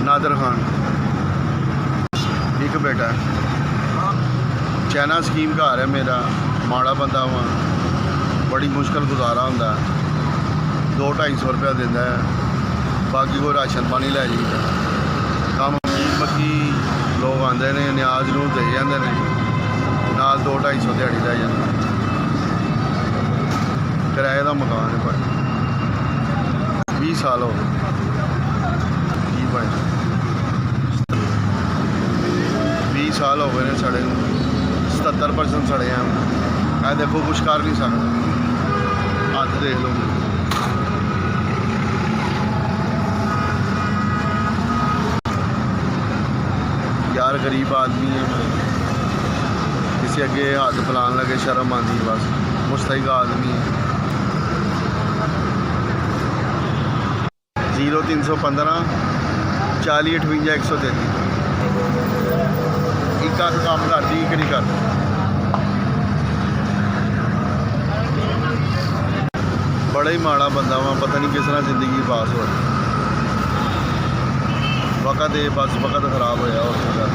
नादर खान, एक बेटा है। चाइना स्कीम घर है मेरा, माड़ा बंदा वा, बड़ी मुश्किल गुजारा होंदा, 200-250 रुपया देता है, बाकी कोई राशन पानी लै जाइए। कम बाकी लोग आते हैं, न्याज नूज दे जाते हैं, नाल 200-250 दिहाड़ी लै जाते। किराए का मकान है भाई, 20 साल हो गए जी भाई, 20 साल हो गए ने सड़े, 77% सड़े हैं। मैं देखो कुछ कर नहीं सकता, हाथ देख लो। यार गरीब आदमी है, किसी अगे हाथ फैलान लगे शर्म आती है, बस मुस्तहिक आदमी है। 0315 40 58 133 एक अख काम करती, एक नहीं करती। बड़ा ही माड़ा बंदा वा, पता नहीं किस तरह जिंदगी पास हो रही। वक़्त है बस, वक़्त खराब होया और क्या।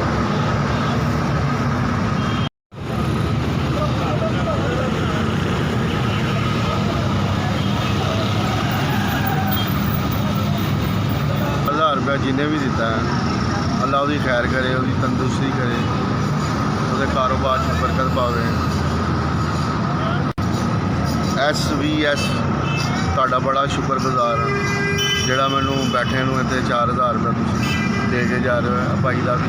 रुपया जिन्हें भी दिता है, अल्लाह उसकी खैर करे, उसकी तंदुरुस्ती करे, उसके कारोबार में बरकत पावे। SVS ਤੁਹਾਡਾ बड़ा शुक्रगुजार हाँ, ਜਿਹੜਾ ਮੈਨੂੰ बैठे ਨੂੰ ਇੱਥੇ 4000 रुपया ਤੁਸੀਂ दे के जा रहे हो। भाई का भी